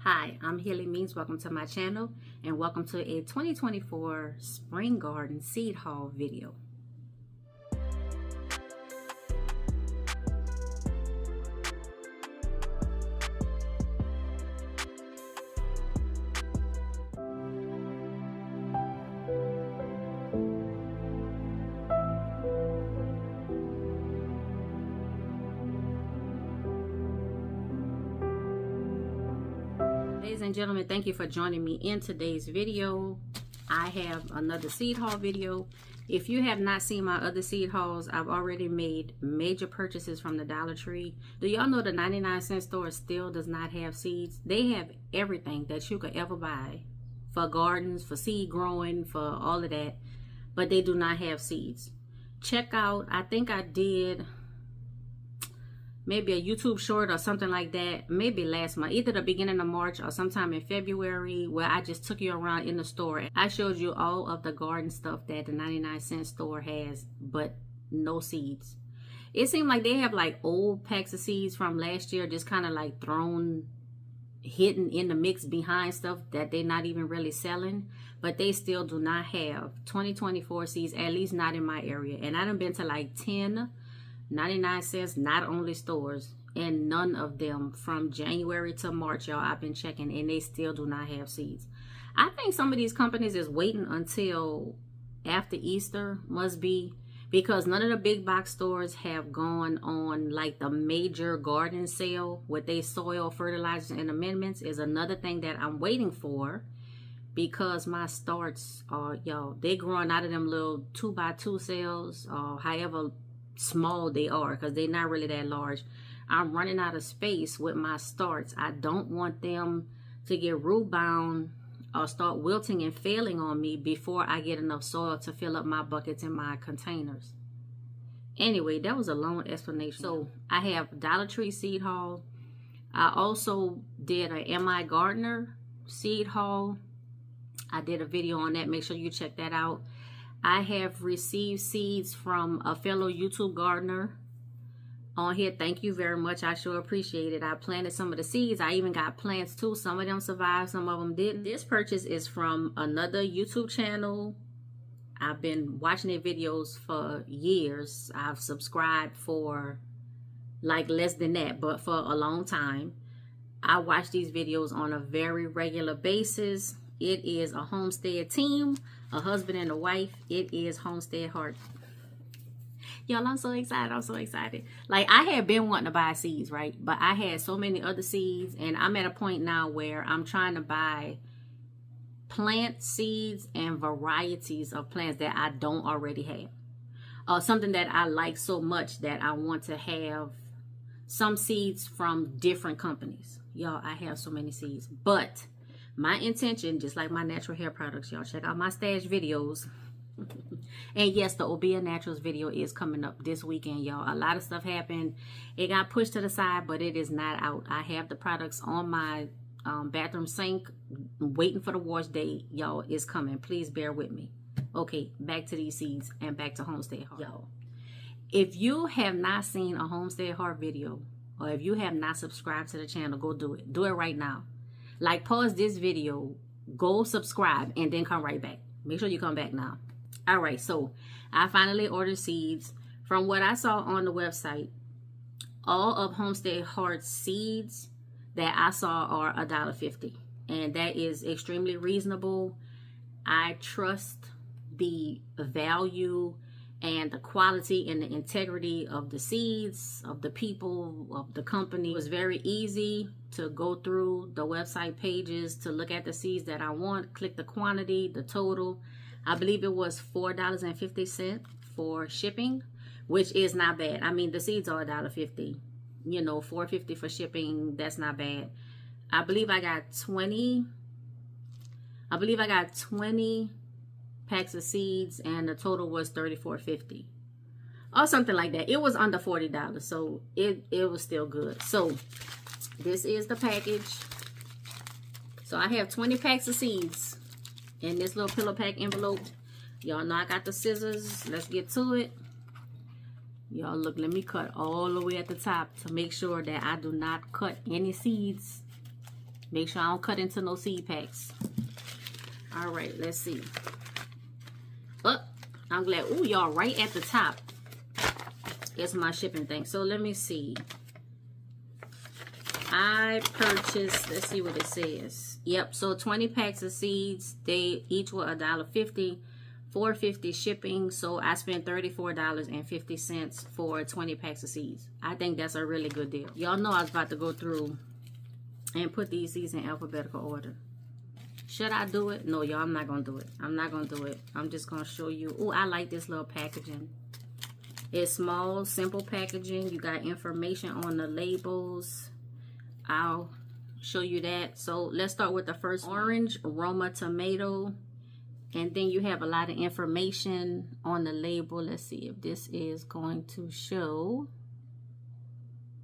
Hi, I'm Healing Means. Welcome to my channel and welcome to a 2024 Spring Garden Seed Haul video. Ladies and gentlemen, thank you for joining me in today's video. I have another seed haul video. If you have not seen my other seed hauls, I've already made major purchases from the Dollar Tree. Do y'all know the 99-cent store still does not have seeds? They have everything that you could ever buy for gardens, for seed growing, for all of that, but they do not have seeds. Check out, I think I did maybe a YouTube short or something like that, maybe last month, either the beginning of March or sometime in February, where I just took you around in the store. I showed you all of the garden stuff that the 99-cent store has, but no seeds. It seemed like they have like old packs of seeds from last year, just kind of like hidden in the mix behind stuff that they're not even really selling, but they still do not have 2024 seeds, at least not in my area. And I done been to like 10 99-cent not only stores, and none of them from January to March, y'all, I've been checking, and they still do not have seeds. I think some of these companies is waiting until after Easter, must be, because none of the big box stores have gone on like the major garden sale with their soil fertilizers and amendments. Is another thing that I'm waiting for, because my starts are, y'all, they growing out of them little 2x2 cells, or however small they are, because they're not really that large. I'm running out of space with my starts. I don't want them to get root bound or start wilting and failing on me before I get enough soil to fill up my buckets and my containers. Anyway, that was a long explanation. So I have Dollar Tree seed haul. I also did a Am I Gardener seed haul. I did a video on that. Make sure you check that out. I have received seeds from a fellow YouTube gardener on here. Thank you very much. I sure appreciate it. I planted some of the seeds. I even got plants too. Some of them survived, some of them didn't. This purchase is from another YouTube channel. I've been watching their videos for years. I've subscribed for like less than that, but for a long time. I watch these videos on a very regular basis. It is a homestead team, a husband and a wife. It is Homestead Heart. Y'all, I'm so excited. I'm so excited. Like, I had been wanting to buy seeds, right? But I had so many other seeds, and I'm at a point now where I'm trying to buy plant seeds and varieties of plants that I don't already have. Something that I like so much that I want to have some seeds from different companies. Y'all, I have so many seeds, but my intention, just like my natural hair products, y'all, check out my stash videos. And yes, the Obia Naturals video is coming up this weekend, y'all. A lot of stuff happened. It got pushed to the side, but it is not out. I have the products on my bathroom sink, waiting for the wash date. Y'all, it's coming. Please bear with me. Okay, back to these seeds and back to Homestead Heart. Y'all, if you have not seen a Homestead Heart video, or if you have not subscribed to the channel, go do it. Do it right now. Like, pause this video, go subscribe, and then come right back. Make sure you come back now. All right, so I finally ordered seeds. From what I saw on the website, all of Homestead Heart's seeds that I saw are $1.50, and that is extremely reasonable. I trust the value and the quality and the integrity of the seeds, of the people, of the company. It was very easy to go through the website pages to look at the seeds that I want, click the quantity, the total. I believe it was $4.50 for shipping, which is not bad. I mean, the seeds are $1.50. You know, $4.50 for shipping, that's not bad. I believe I got 20 packs of seeds, and the total was $34.50 or something like that. It was under $40, so it was still good. So this is the package. So I have 20 packs of seeds in this little pillow pack envelope. Y'all know I got the scissors. Let's get to it. Y'all, look, let me cut all the way at the top to make sure that I do not cut any seeds Make sure I don't cut into no seed packs. All right, let's see. Oh, I'm glad. Oh, y'all, right at the top. It's my shipping thing. So let me see. I purchased, let's see what it says. Yep, so 20 packs of seeds. They each were $1.50. $4.50 shipping. So I spent $34.50 for 20 packs of seeds. I think that's a really good deal. Y'all know I was about to go through and put these seeds in alphabetical order. Should I do it? No, y'all, I'm not going to do it. I'm not going to do it. I'm just going to show you. Oh, I like this little packaging. It's small, simple packaging. You got information on the labels. I'll show you that. So let's start with the first one. Orange Roma tomato. And then you have a lot of information on the label. Let's see if this is going to show.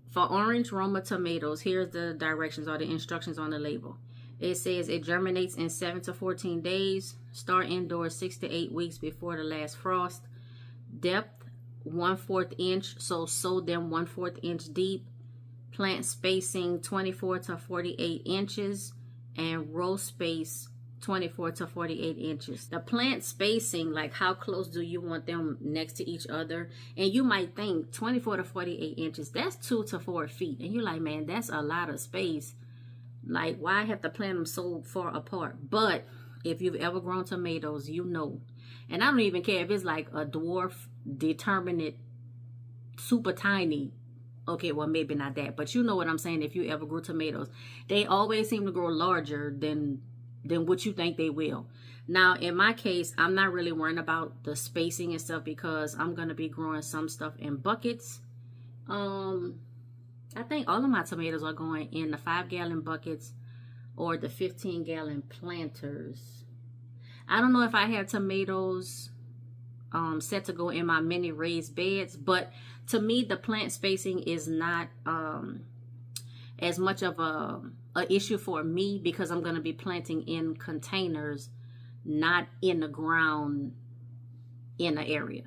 For orange Roma tomatoes, here's the directions or the instructions on the label. It says it germinates in 7 to 14 days. Start indoors 6 to 8 weeks before the last frost. Depth 1/4 inch, so sow them 1/4 inch deep. Plant spacing 24 to 48 inches and row space 24 to 48 inches. The plant spacing, like how close do you want them next to each other? And you might think 24 to 48 inches, that's 2 to 4 feet. And you're like, man, that's a lot of space. Like, why have to plant them so far apart? But if you've ever grown tomatoes, you know. And I don't even care if it's like a dwarf, determinate, super tiny. Okay, well, maybe not that. But you know what I'm saying. If you ever grew tomatoes, they always seem to grow larger than what you think they will. Now, in my case, I'm not really worrying about the spacing and stuff because I'm going to be growing some stuff in buckets. I think all of my tomatoes are going in the 5-gallon buckets or the 15-gallon planters. I don't know if I have tomatoes set to go in my mini raised beds, but to me, the plant spacing is not as much of a issue for me because I'm going to be planting in containers, not in the ground in the area.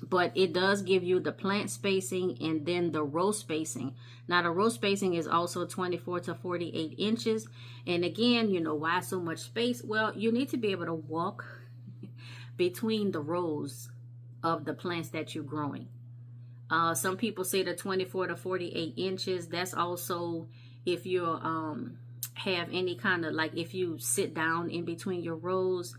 But it does give you the plant spacing and then the row spacing. Now, the row spacing is also 24 to 48 inches. And again, you know, why so much space? Well, you need to be able to walk between the rows of the plants that you're growing. Some people say the 24 to 48 inches. That's also if you have any kind of, like if you sit down in between your rows,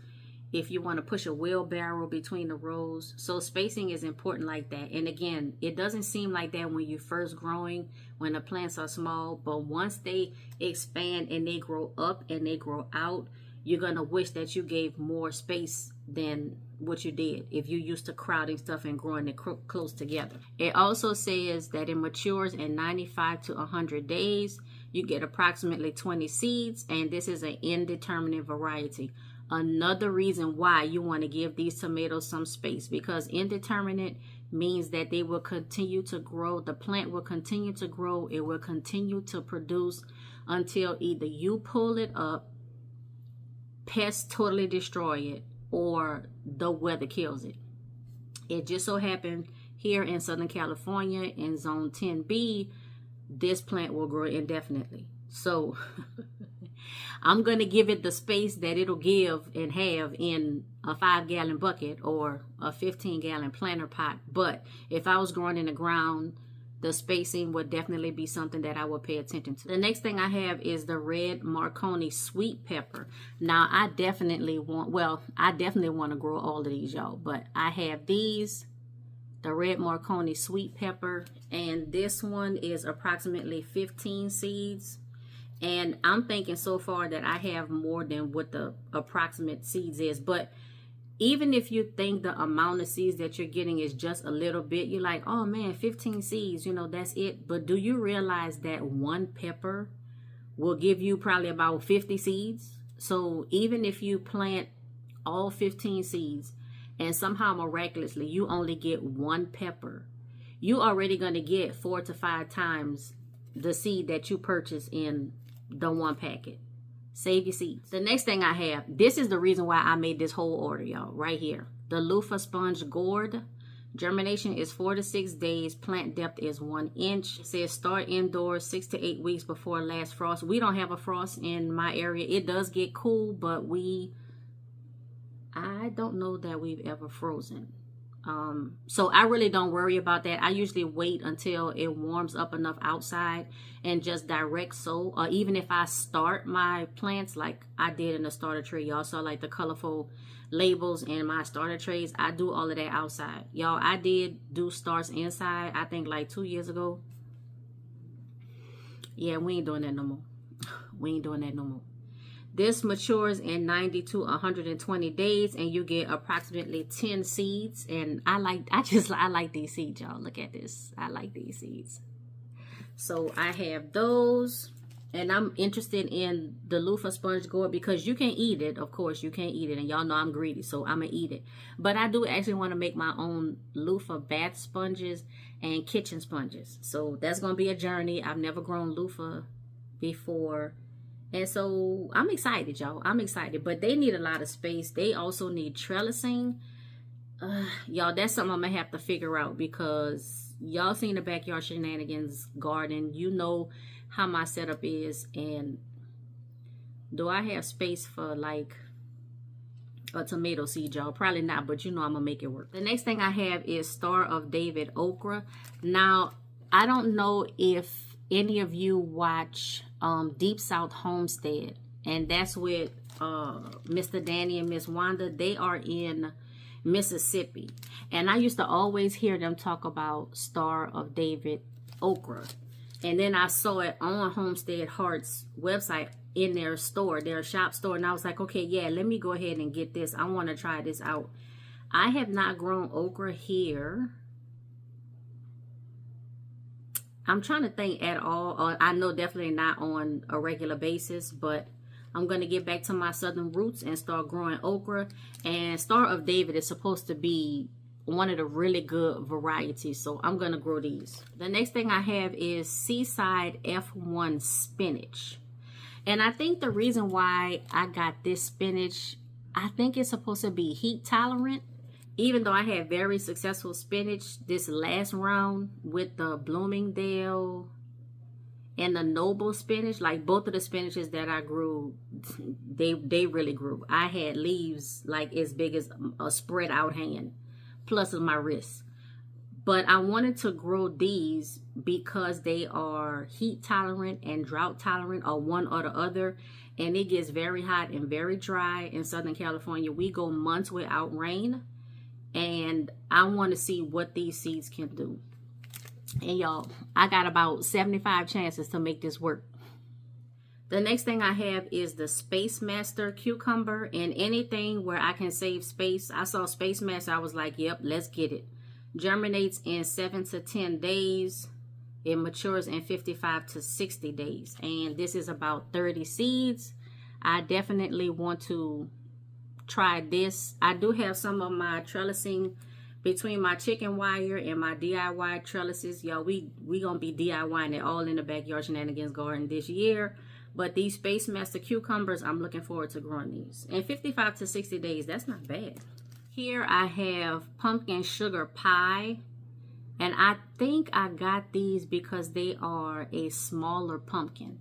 if you want to push a wheelbarrow between the rows. So spacing is important like that. And again, it doesn't seem like that when you're first growing, when the plants are small. But once they expand and they grow up and they grow out, you're going to wish that you gave more space than what you did if you used to crowding stuff and growing it close together. It also says that it matures in 95 to 100 days. You get approximately 20 seeds, and this is an indeterminate variety. Another reason why you want to give these tomatoes some space, because indeterminate means that they will continue to grow. The plant will continue to grow. It will continue to produce until either you pull it up, pests totally destroy it, or the weather kills it. It just so happened here in Southern California in zone 10B, this plant will grow indefinitely. So I'm going to give it the space that it'll give and have in a 5-gallon bucket or a 15-gallon planter pot. But if I was growing in the ground, the spacing would definitely be something that I would pay attention to. The next thing I have is the red Marconi sweet pepper. Now, I definitely want to grow all of these, y'all. But I have these, the red Marconi sweet pepper. And this one is approximately 15 seeds. And I'm thinking so far that I have more than what the approximate seeds is. But even if you think the amount of seeds that you're getting is just a little bit, you're like, oh man, 15 seeds, you know, that's it. But do you realize that one pepper will give you probably about 50 seeds? So even if you plant all 15 seeds and somehow miraculously you only get one pepper, you're already going to get 4 to 5 times the seed that you purchase in the one packet. Save your seeds. The next thing I have, this is the reason why I made this whole order, y'all, right here. The loofah sponge gourd. Germination is 4 to 6 days. Plant depth is 1 inch. It says start indoors 6 to 8 weeks before last frost. We don't have a frost in my area. It does get cool, but I don't know that we've ever frozen. So I really don't worry about that. I usually wait until it warms up enough outside and just direct sow. Or even if I start my plants like I did in the starter tray. Y'all saw like the colorful labels in my starter trays. I do all of that outside. Y'all, I did do starts inside, I think like 2 years ago. Yeah, we ain't doing that no more. We ain't doing that no more. This matures in 90 to 120 days, and you get approximately 10 seeds. And I like these seeds, y'all. Look at this. I like these seeds. So I have those, and I'm interested in the loofah sponge gourd because you can eat it. Of course, you can eat it, and y'all know I'm greedy, so I'm gonna eat it. But I do actually want to make my own loofah bath sponges and kitchen sponges. So that's gonna be a journey. I've never grown loofah before. And so I'm excited, y'all. I'm excited. But they need a lot of space. They also need trellising. Y'all, that's something I'm going to have to figure out because y'all seen the Backyard Shenanigans garden. You know how my setup is. And do I have space for like a tomato seed, y'all? Probably not, but you know I'm going to make it work. The next thing I have is Star of David okra. Now, I don't know if any of you watch Deep South Homestead, and that's with Mr. Danny and Miss Wanda. They are in Mississippi, and I used to always hear them talk about Star of David okra, and then I saw it on Homestead Heart's website in their store, their shop store, and I was like, okay, yeah, let me go ahead and get this. I want to try this out. I have not grown okra here. I'm trying to think at all. I know definitely not on a regular basis, but I'm going to get back to my southern roots and start growing okra. And Star of David is supposed to be one of the really good varieties, so I'm going to grow these. The next thing I have is Seaside F1 spinach. And I think the reason why I got this spinach, I think it's supposed to be heat tolerant. Even though I had very successful spinach this last round with the Bloomingdale and the Noble spinach, like both of the spinaches that I grew, they really grew. I had leaves like as big as a spread out hand, plus of my wrist. But I wanted to grow these because they are heat tolerant and drought tolerant, or one or the other. And it gets very hot and very dry in Southern California. We go months without rain. And I want to see what these seeds can do. And y'all, I got about 75 chances to make this work. The next thing I have is the Space Master cucumber. And anything where I can save space. I saw Space Master, I was like, yep, let's get it. Germinates in 7 to 10 days. It matures in 55 to 60 days. And this is about 30 seeds. I definitely want to try this. I do have some of my trellising between my chicken wire and my DIY trellises. Y'all, we gonna be DIYing it all in the Backyard Shenanigans garden this year. But these Space Master cucumbers, I'm looking forward to growing these. And 55 to 60 days, that's not bad. Here I have pumpkin sugar pie. And I think I got these because they are a smaller pumpkin.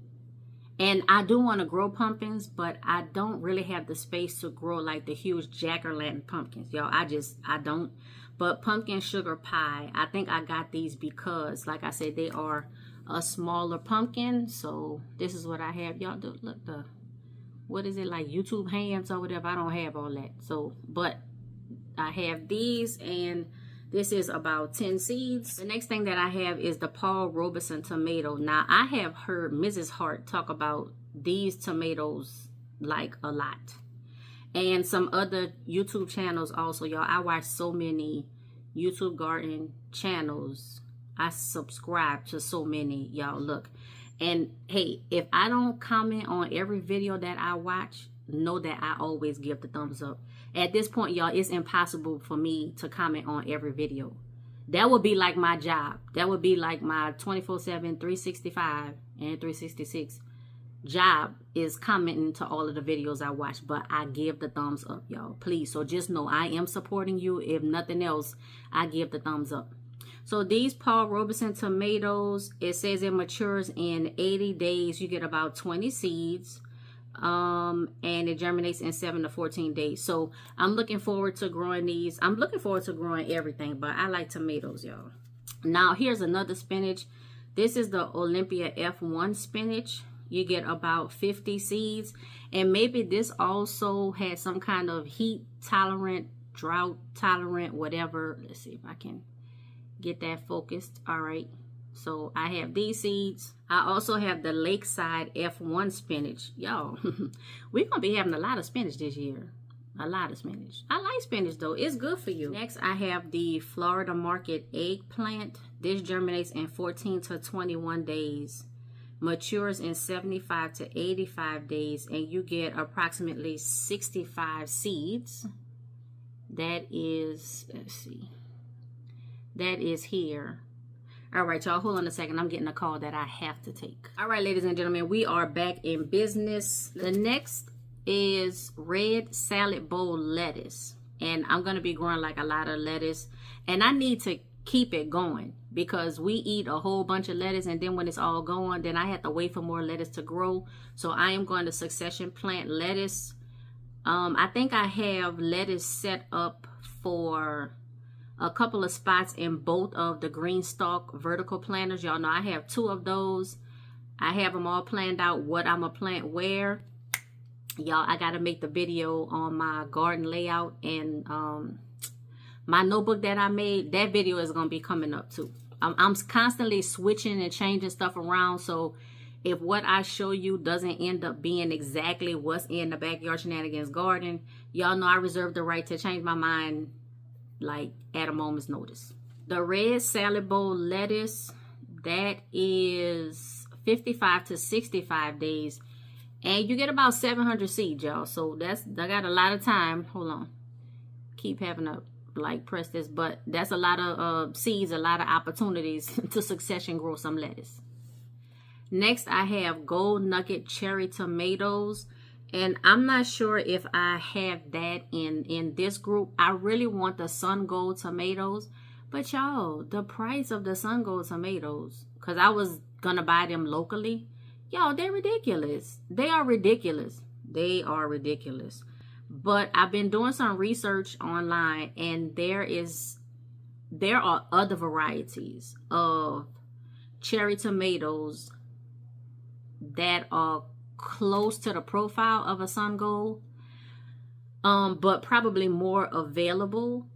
And I do want to grow pumpkins, but I don't really have the space to grow like the huge jack-o'-lantern pumpkins. Y'all, I don't. But pumpkin sugar pie, I think I got these because, like I said, they are a smaller pumpkin. So this is what I have. Y'all, look, what is it, like YouTube hands or whatever? I don't have all that. So, but I have these, and this is about 10 seeds. The next thing that I have is the Paul Robeson tomato. Now, I have heard Mrs. Hart talk about these tomatoes like a lot. And some other YouTube channels also. Y'all, I watch so many YouTube garden channels. I subscribe to so many. Y'all, look. And hey, if I don't comment on every video that I watch, know that I always give the thumbs up. At this point, y'all, it's impossible for me to comment on every video. That would be like my job. That would be like my 24/7, 365, and 366 job is commenting to all of the videos I watch, but I give the thumbs up, y'all, please. So just know I am supporting you. If nothing else, I give the thumbs up. So these Paul Robeson tomatoes, it says it matures in 80 days. You get about 20 seeds. And it germinates in 7 to 14 days. So I'm looking forward to growing these. I'm looking forward to growing everything, but I like tomatoes, y'all. Now here's another spinach. This is the Olympia F1 spinach. You get about 50 seeds, and maybe this also has some kind of heat tolerant, drought tolerant, whatever. Let's see if I can get that focused. All right, so I have these seeds. I also have the Lakeside F1 spinach. Y'all, we're gonna be having a lot of spinach this year. A lot of spinach. I like spinach though. It's good for you. Next, I have the Florida Market eggplant. This germinates in 14 to 21 days. Matures in 75 to 85 days, and you get approximately 65 seeds. That is, let's see, that is here. All right, y'all, hold on a second. I'm getting a call that I have to take. All right, ladies and gentlemen, we are back in business. The next is red salad bowl lettuce, and I'm going to be growing like a lot of lettuce, and I need to keep it going because we eat a whole bunch of lettuce, and then when it's all gone, then I have to wait for more lettuce to grow. So I am going to succession plant lettuce. I think I have lettuce set up for a couple of spots in both of the green stalk vertical planters. Y'all know I have 2 of those. I have them all planned out what I'm gonna plant where. Y'all, I gotta make the video on my garden layout, and my notebook that I made, that video is gonna be coming up too. I'm constantly switching and changing stuff around, so if what I show you doesn't end up being exactly what's in the Backyard Shenanigans garden, y'all know I reserve the right to change my mind like at a moment's notice. The red salad bowl lettuce, that is 55 to 65 days, and you get about 700 seeds, y'all. So I got a lot of time. Hold on, keep having to like press this, but that's a lot of seeds, a lot of opportunities to succession grow some lettuce. Next, I have gold nugget cherry tomatoes, and I'm not sure if I have that in this group. I really want the sun gold tomatoes, but y'all, the price of the sun gold tomatoes, because I was gonna buy them locally, y'all, they're ridiculous. They are ridiculous. They are ridiculous. But I've been doing some research online, and there are other varieties of cherry tomatoes that are close to the profile of a sun gold, but probably more available,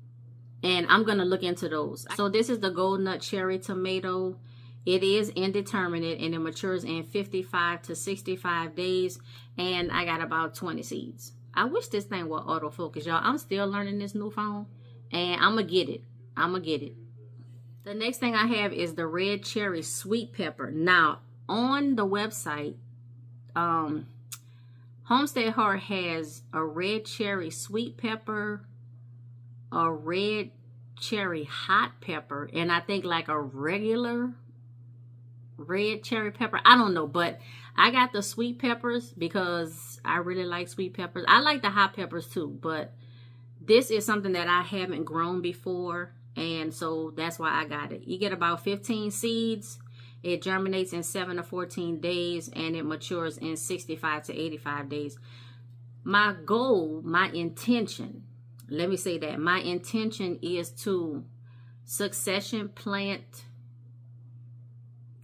and I'm gonna look into those. So this is the gold nut cherry tomato. It is indeterminate, and it matures in 55 to 65 days, and I got about 20 seeds. I wish this thing would autofocus, y'all. I'm still learning this new phone, and I'm gonna get it. I'm gonna get it. The next thing I have is the red cherry sweet pepper. Now, on the website, Homestead Heart has a red cherry sweet pepper, a red cherry hot pepper, and I think like a regular red cherry pepper. I don't know, but I got the sweet peppers because I really like sweet peppers. I like the hot peppers too, but this is something that I haven't grown before, and so that's why I got it. You get about 15 seeds. It germinates in 7 to 14 days, and it matures in 65 to 85 days. My goal, my intention, let me say that, my intention is to succession plant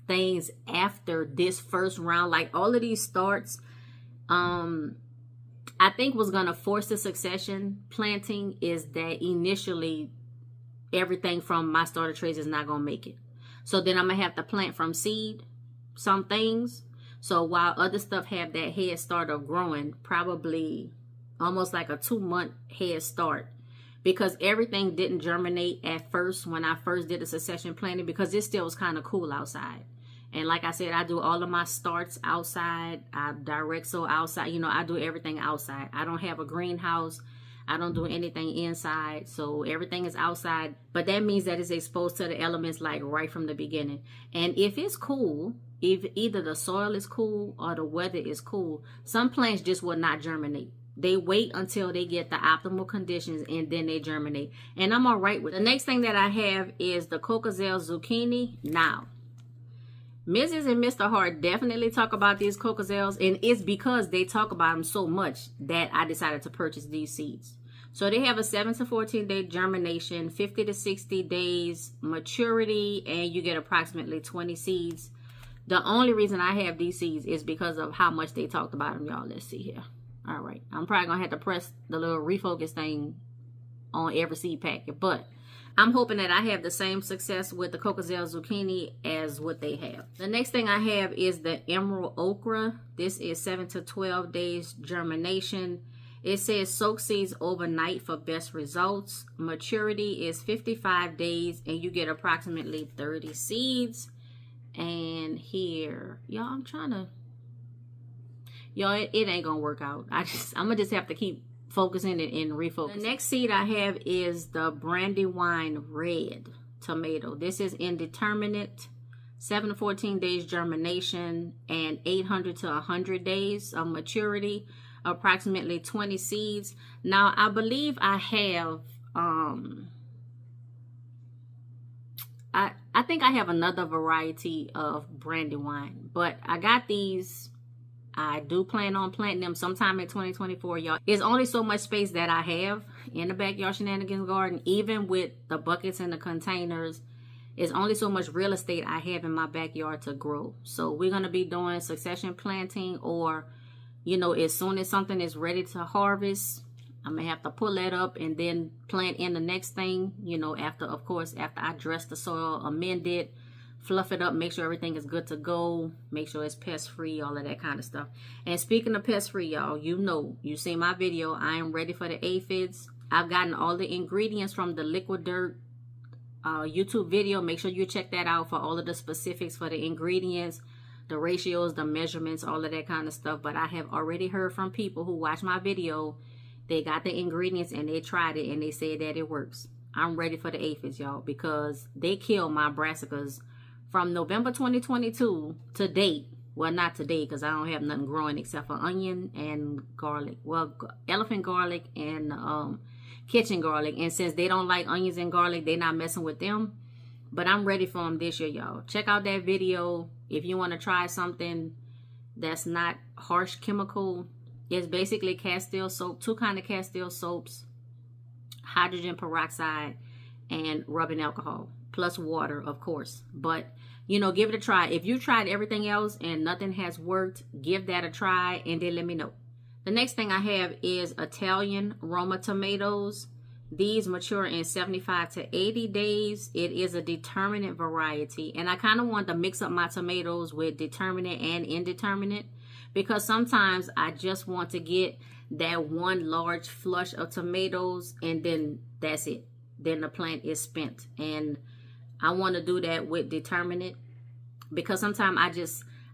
things after this first round. Like all of these starts, I think what's going to force the succession planting is that initially everything from my starter trays is not going to make it. So then I'm going to have to plant from seed some things. So while other stuff have that head start of growing, probably almost like a 2-month head start, because everything didn't germinate at first when I first did the succession planting, because it still was kind of cool outside. And like I said, I do all of my starts outside. I direct sow outside. You know, I do everything outside. I don't have a greenhouse. I don't do anything inside. So everything is outside. But that means that it's exposed to the elements like right from the beginning. And if it's cool, if either the soil is cool or the weather is cool, some plants just will not germinate. They wait until they get the optimal conditions and then they germinate. And I'm all right with it. The next thing that I have is the Cocozelle zucchini. Now, Mrs. and Mr. Hart definitely talk about these Cocozelles, and it's because they talk about them so much that I decided to purchase these seeds. So they have a 7 to 14 day germination, 50 to 60 days maturity, and you get approximately 20 seeds. The only reason I have these seeds is because of how much they talked about them, y'all. Let's see here. All right, I'm probably gonna have to press the little refocus thing on every seed packet, but I'm hoping that I have the same success with the Cocozelle zucchini as what they have. The next thing I have is the emerald okra. This is 7 to 12 days germination. It says soak seeds overnight for best results. Maturity is 55 days and you get approximately 30 seeds. And here, y'all, I'm trying to, y'all, it ain't gonna work out. I'm gonna just have to keep focusing it and refocus. The next seed I have is the Brandywine red tomato. This is indeterminate, 7 to 14 days germination and 800 to 100 days of maturity, approximately 20 seeds. Now I believe I have I think I have another variety of Brandywine, but I got these. I do plan on planting them sometime in 2024, y'all. There's only so much space that I have in the Backyard Shenanigans garden. Even with the buckets and the containers, there's only so much real estate I have in my backyard to grow. So we're going to be doing succession planting, or, you know, as soon as something is ready to harvest, I'm going to have to pull that up and then plant in the next thing, you know, after, of course, after I dress the soil, amend it, fluff it up, make sure everything is good to go, make sure it's pest-free, all of that kind of stuff. And speaking of pest-free, y'all, you know, you see my video, I am ready for the aphids. I've gotten all the ingredients from the Liquid Dirt YouTube video. Make sure you check that out for all of the specifics for the ingredients, the ratios, the measurements, all of that kind of stuff. But I have already heard from people who watch my video. They got the ingredients and they tried it and they said that it works. I'm ready for the aphids, y'all, because they kill my brassicas from November 2022 to date. Well, not today because I don't have nothing growing except for onion and garlic. Well, elephant garlic and kitchen garlic. And since they don't like onions and garlic, they're not messing with them. But I'm ready for them this year, y'all. Check out that video if you want to try something that's not harsh chemical. It's basically Castile soap, 2 kinds of Castile soaps, hydrogen peroxide, and rubbing alcohol, plus water, of course. But, you know, give it a try. If you tried everything else and nothing has worked, give that a try and then let me know. The next thing I have is Italian Roma tomatoes. These mature in 75 to 80 days. It is a determinate variety. And I kind of want to mix up my tomatoes with determinate and indeterminate, because sometimes I just want to get that one large flush of tomatoes and then that's it. Then the plant is spent. And I want to do that with determinate, because sometimes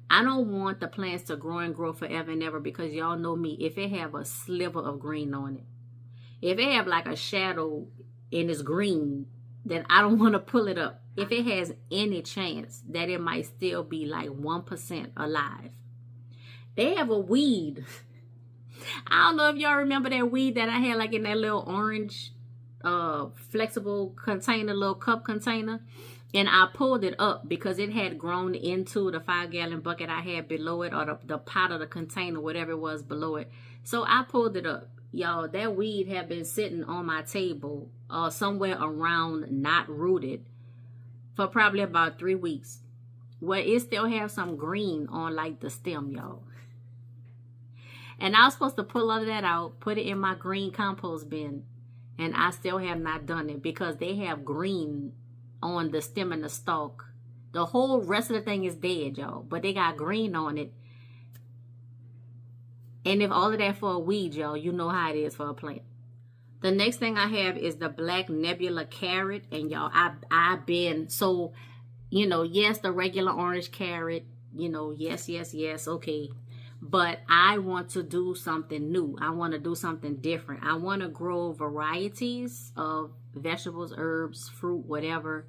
I don't want the plants to grow and grow forever and ever, because y'all know me. If it have a sliver of green on it, if it have like a shadow and it's green, then I don't want to pull it up. If it has any chance that it might still be like 1% alive. They have a weed. I don't know if y'all remember that weed that I had like in that little orange flexible container, little cup container. And I pulled it up because it had grown into the 5-gallon bucket I had below it, or the pot of the container, whatever it was below it. So I pulled it up. Y'all, that weed had been sitting on my table somewhere around not rooted for probably about 3 weeks. Where it still have some green on like the stem, y'all. And I was supposed to pull all of that out, put it in my green compost bin. And I still have not done it because they have green on the stem and the stalk. The whole rest of the thing is dead, y'all. But they got green on it. And if all of that for a weed, y'all, you know how it is for a plant. The next thing I have is the black nebula carrot. And y'all, I've been, so, you know, yes, the regular orange carrot, you know, yes, okay. But I want to do something new. I want to do something different. I want to grow varieties of vegetables, herbs, fruit, whatever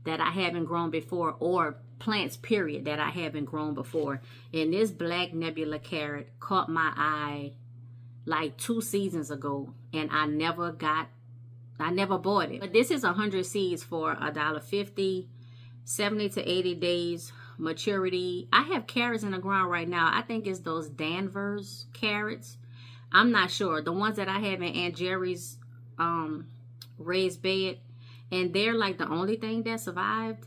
that I haven't grown before, or plants period that I haven't grown before. And this black nebula carrot caught my eye like 2 seasons ago, and I never bought it. But this is 100 seeds for $1.50, 70 to 80 days maturity. I have carrots in the ground right now. I think it's those Danvers carrots. I'm not sure. The ones that I have in Aunt Jerry's raised bed, and they're like the only thing that survived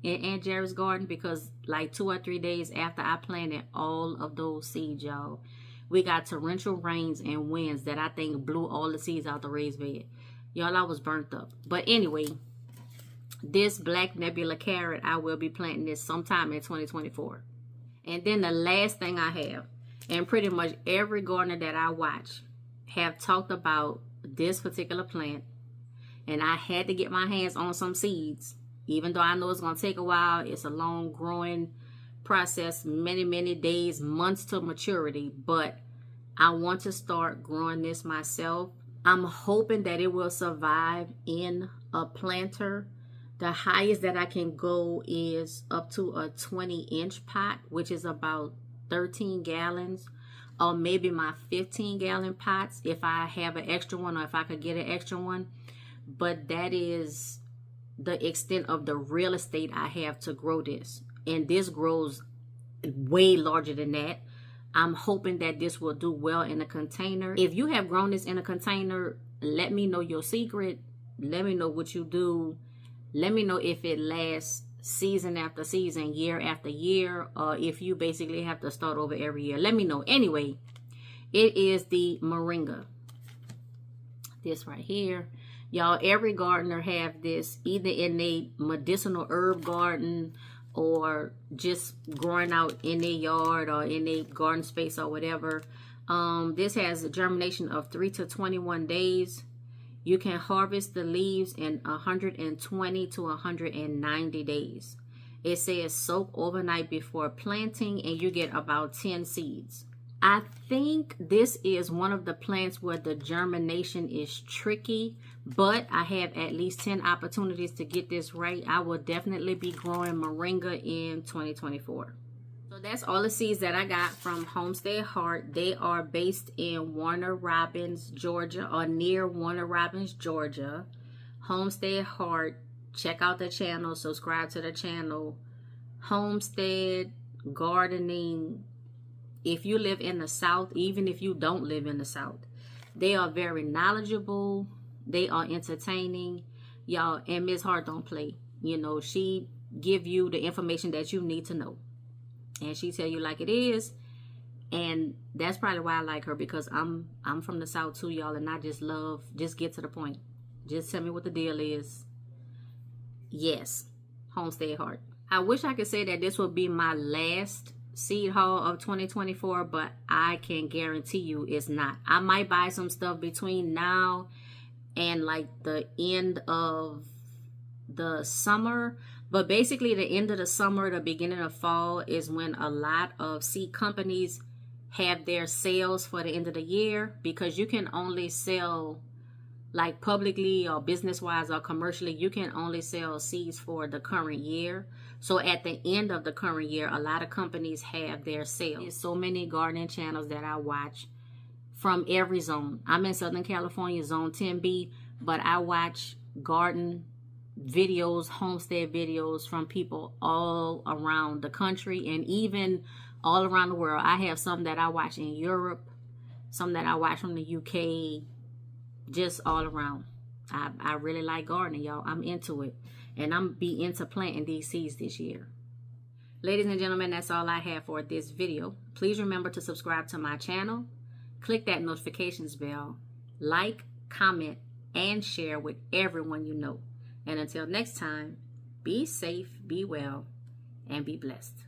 in Aunt Jerry's garden, because like 2 or 3 days after I planted all of those seeds, y'all, we got torrential rains and winds that I think blew all the seeds out the raised bed. Y'all, I was burnt up. But anyway, this black nebula carrot, I will be planting this sometime in 2024. And then the last thing I have, and pretty much every gardener that I watch have talked about this particular plant, and I had to get my hands on some seeds, even though I know it's going to take a while. It's a long growing process, many days, months to maturity, but I want to start growing this myself. I'm hoping that it will survive in a planter. The highest that I can go is up to a 20-inch pot, which is about 13 gallons, or maybe my 15-gallon pots if I have an extra one, or if I could get an extra one. But that is the extent of the real estate I have to grow this. And this grows way larger than that. I'm hoping that this will do well in a container. If you have grown this in a container, let me know your secret. Let me know what you do. Let me know if it lasts season after season, year after year, or if you basically have to start over every year. Let me know. Anyway, it is the moringa. This right here. Y'all, every gardener have this either in a medicinal herb garden or just growing out in their yard or in a garden space or whatever. This has a germination of 3 to 21 days. You can harvest the leaves in 120 to 190 days. It says soak overnight before planting, and you get about 10 seeds. I think this is one of the plants where the germination is tricky, but I have at least 10 opportunities to get this right. I will definitely be growing moringa in 2024. So that's all the seeds that I got from Homestead Heart. They are based in Warner Robins, Georgia, or near Warner Robins, Georgia. Homestead Heart. Check out the channel. Subscribe to the channel. Homestead Gardening. If you live in the South, even if you don't live in the South, they are very knowledgeable. They are entertaining. Y'all, and Ms. Hart don't play. You know, she give you the information that you need to know. And she tell you like it is. And that's probably why I like her, because I'm from the South too, y'all, and I just get to the point. Just tell me what the deal is. Yes, Homestead Heart. I wish I could say that this would be my last seed haul of 2024, but I can guarantee you it's not. I might buy some stuff between now and like the end of the summer, but basically the end of the summer, the beginning of fall is when a lot of seed companies have their sales for the end of the year, because you can only sell, like publicly or business wise or commercially, you can only sell seeds for the current year. So at the end of the current year, a lot of companies have their sales. There's so many gardening channels that I watch from every zone. I'm in Southern California, zone 10B, but I watch garden videos, homestead videos from people all around the country and even all around the world. I have some that I watch in Europe, some that I watch from the UK, just all around. I really like gardening, y'all. I'm into it. And I'm be into planting these seeds this year. Ladies and gentlemen, that's all I have for this video. Please remember to subscribe to my channel. Click that notifications bell. Like, comment, and share with everyone you know. And until next time, be safe, be well, and be blessed.